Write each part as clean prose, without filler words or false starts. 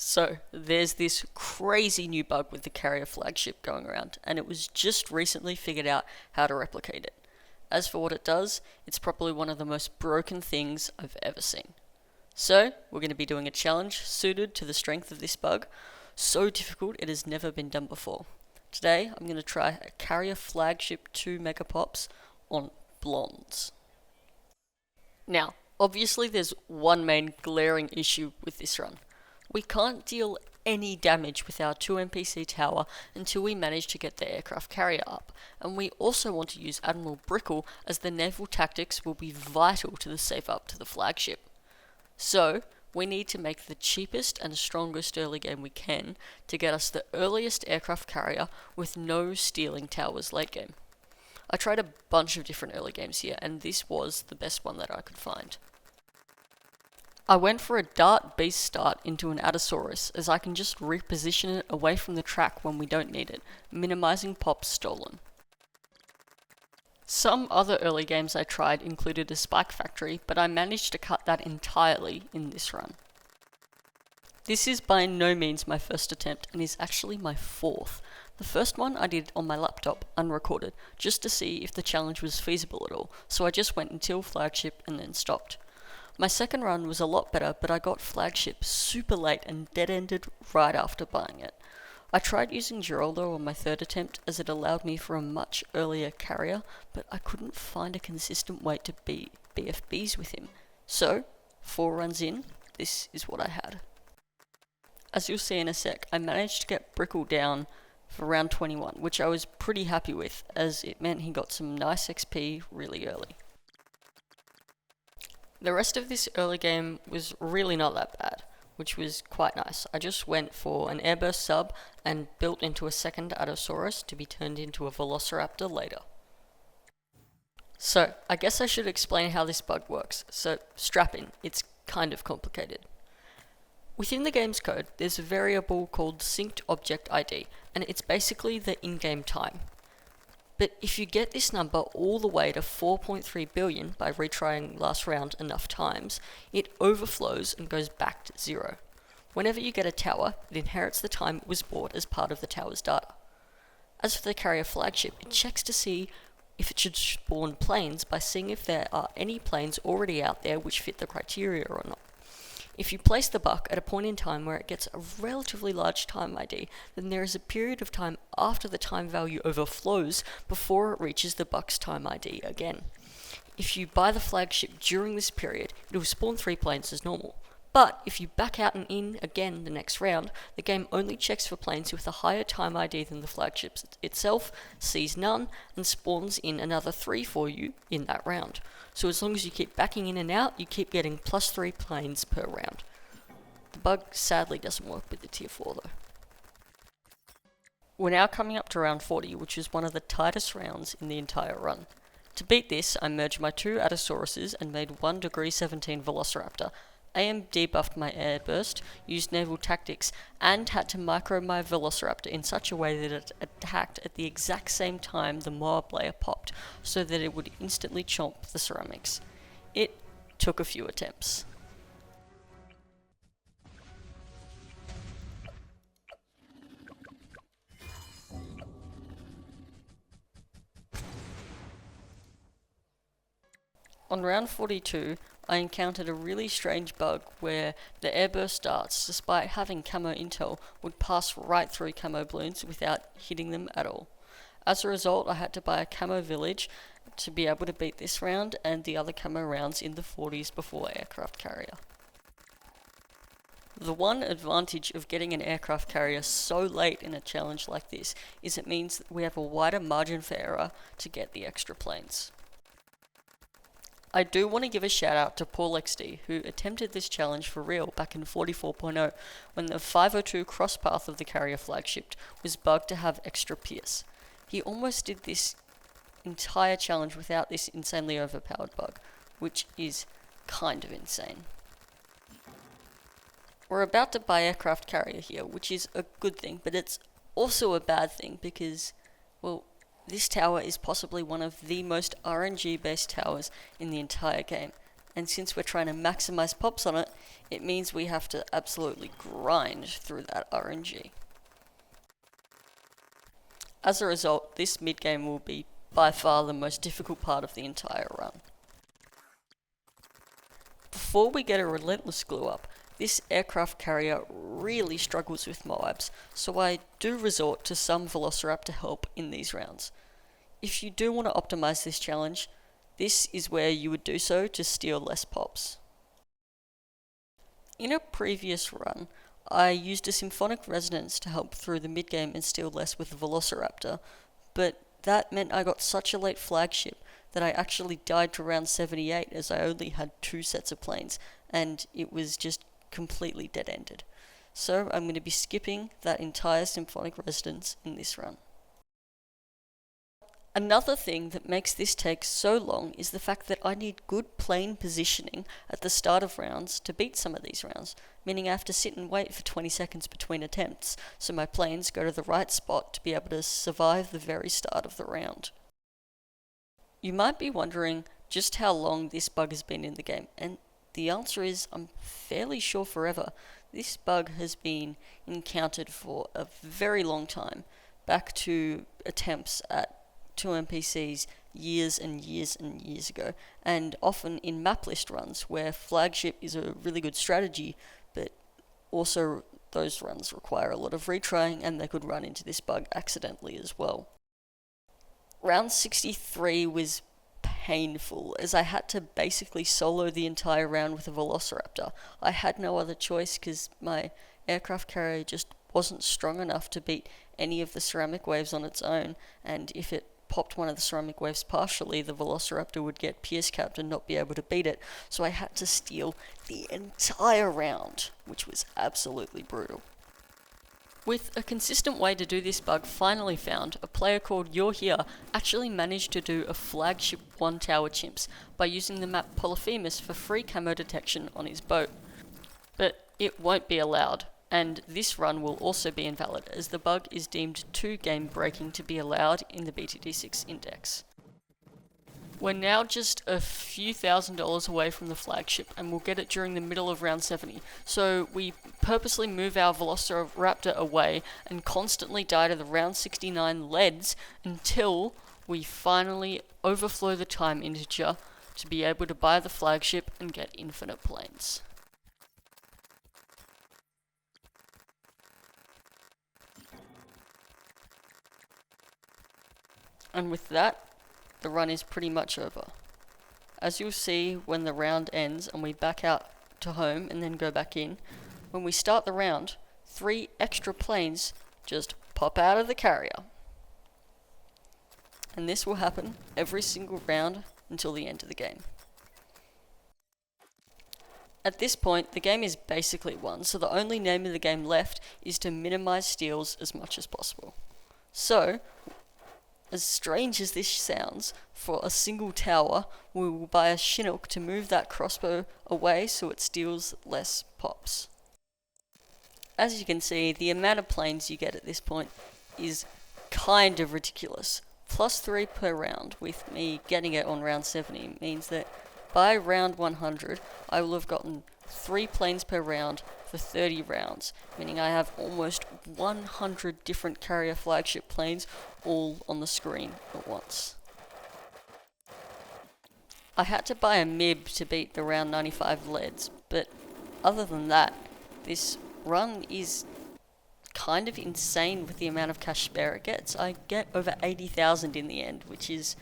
So, there's this crazy new bug with the Carrier Flagship going around, and it was just recently figured out how to replicate it. As for what it does, it's probably one of the most broken things I've ever seen. So, we're going to be doing a challenge suited to the strength of this bug, so difficult it has never been done before. Today, I'm going to try a Carrier Flagship 2 Megapops on blondes. Now, obviously there's one main glaring issue with this run. We can't deal any damage with our 2 NPC tower until we manage to get the aircraft carrier up, and we also want to use Admiral Brickle as the naval tactics will be vital to the save up to the flagship. So, we need to make the cheapest and strongest early game we can to get us the earliest aircraft carrier with no stealing towers late game. I tried a bunch of different early games here, and this was the best one that I could find. I went for a dart beast start into an Adasaurus, as I can just reposition it away from the track when we don't need it, minimizing pops stolen. Some other early games I tried included a Spike Factory, but I managed to cut that entirely in this run. This is by no means my first attempt, and is actually my fourth. The first one I did on my laptop, unrecorded, just to see if the challenge was feasible at all, so I just went until flagship and then stopped. My second run was a lot better, but I got flagship super late and dead-ended right after buying it. I tried using Giroldo on my third attempt as it allowed me for a much earlier carrier, but I couldn't find a consistent way to beat BFBs with him. So, 4 runs in, this is what I had. As you'll see in a sec, I managed to get Brickle down for round 21, which I was pretty happy with, as it meant he got some nice XP really early. The rest of this early game was really not that bad, which was quite nice. I just went for an airburst sub and built into a second Adasaurus to be turned into a Velociraptor later. So, I guess I should explain how this bug works, so strap in, it's kind of complicated. Within the game's code, there's a variable called synced object ID, and it's basically the in-game time. But if you get this number all the way to 4.3 billion by retrying last round enough times, it overflows and goes back to 0. Whenever you get a tower, it inherits the time it was bought as part of the tower's data. As for the Carrier Flagship, it checks to see if it should spawn planes by seeing if there are any planes already out there which fit the criteria or not. If you place the buck at a point in time where it gets a relatively large time ID, then there is a period of time after the time value overflows before it reaches the buck's time ID again. If you buy the flagship during this period, it will spawn 3 planes as normal. But if you back out and in again the next round, the game only checks for planes with a higher time ID than the flagship itself, sees none, and spawns in another 3 for you in that round. So as long as you keep backing in and out, you keep getting +3 planes per round. The bug sadly doesn't work with the tier 4 though. We're now coming up to round 40, which is one of the tightest rounds in the entire run. To beat this, I merged my 2 Adasauruses and made 1 degree 17 Velociraptor. AM debuffed my airburst, used naval tactics, and had to micro my Velociraptor in such a way that it attacked at the exact same time the Moab layer popped, so that it would instantly chomp the ceramics. It took a few attempts. On round 42, I encountered a really strange bug where the airburst darts, despite having camo intel, would pass right through camo balloons without hitting them at all. As a result, I had to buy a camo village to be able to beat this round and the other camo rounds in the 40s before aircraft carrier. The one advantage of getting an aircraft carrier so late in a challenge like this is it means that we have a wider margin for error to get the extra planes. I do want to give a shout out to PaulXD, who attempted this challenge for real back in 44.0 when the 502 cross path of the Carrier Flagship was bugged to have extra Pierce. He almost did this entire challenge without this insanely overpowered bug, which is kind of insane. We're about to buy aircraft carrier here, which is a good thing, but it's also a bad thing because, well, this tower is possibly one of the most RNG based towers in the entire game, and since we're trying to maximize pops on it, it means we have to absolutely grind through that RNG. As a result, this mid-game will be by far the most difficult part of the entire run. Before we get a relentless glue up, this aircraft carrier really struggles with MOABs, so I do resort to some Velociraptor help in these rounds. If you do want to optimize this challenge, this is where you would do so to steal less pops. In a previous run, I used a Symphonic Resonance to help through the mid-game and steal less with the Velociraptor, but that meant I got such a late flagship that I actually died to round 78 as I only had 2 sets of planes, and it was just completely dead-ended. So I'm going to be skipping that entire Symphonic Resonance in this run. Another thing that makes this take so long is the fact that I need good plane positioning at the start of rounds to beat some of these rounds, meaning I have to sit and wait for 20 seconds between attempts, so my planes go to the right spot to be able to survive the very start of the round. You might be wondering just how long this bug has been in the game, and the answer is I'm fairly sure forever. This bug has been encountered for a very long time, back to attempts at 2 NPCs years and years and years ago, and often in map list runs where flagship is a really good strategy, but also those runs require a lot of retrying and they could run into this bug accidentally as well. Round 63 was painful, as I had to basically solo the entire round with a Velociraptor. I had no other choice because my aircraft carrier just wasn't strong enough to beat any of the ceramic waves on its own, and if it popped one of the ceramic waves partially, the Velociraptor would get pierce capped and not be able to beat it, so I had to steal the entire round, which was absolutely brutal. With a consistent way to do this bug finally found, a player called Urhere actually managed to do a flagship 1 tower chimps by using the map Polyphemus for free camo detection on his boat. But it won't be allowed, and this run will also be invalid as the bug is deemed too game breaking to be allowed in the BTD6 index. We're now just a few $1,000s away from the flagship, and we'll get it during the middle of round 70, so we purposely move our Velociraptor away and constantly die to the round 69 leads until we finally overflow the time integer to be able to buy the flagship and get infinite planes. And with that, the run is pretty much over. As you'll see when the round ends and we back out to home and then go back in, when we start the round, 3 extra planes just pop out of the carrier. And this will happen every single round until the end of the game. At this point, the game is basically won, so the only name of the game left is to minimize steals as much as possible. So, as strange as this sounds, for a single tower, we will buy a Chinook to move that crossbow away so it steals less pops. As you can see, the amount of planes you get at this point is kind of ridiculous. +3 per round, with me getting it on round 70, means that by round 100, I will have gotten 3 planes per round for 30 rounds, meaning I have almost 100 different Carrier Flagship planes all on the screen at once. I had to buy a MIB to beat the round 95 leads, but other than that, this run is kind of insane with the amount of cash spare it gets. I get over 80,000 in the end, which is,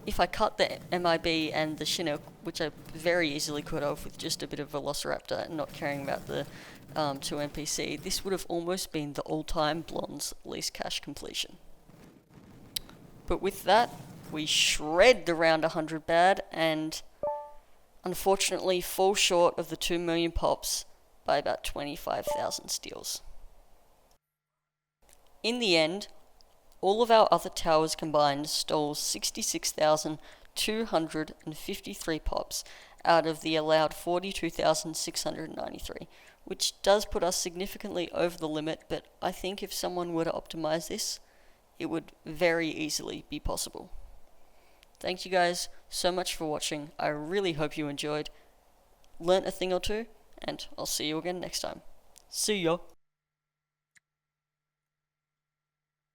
if I cut the MIB and the Chinook, which I very easily could have with just a bit of Velociraptor and not caring about the 2 NPC, this would have almost been the all-time Blonde's least cash completion. But with that, we shred the round 100 bad and unfortunately fall short of the 2 million pops by about 25,000 steals. In the end, all of our other towers combined stole 66,253 pops out of the allowed 42,693, which does put us significantly over the limit, but I think if someone were to optimize this, it would very easily be possible. Thank you guys so much for watching. I really hope you enjoyed, learnt a thing or two, and I'll see you again next time. See ya!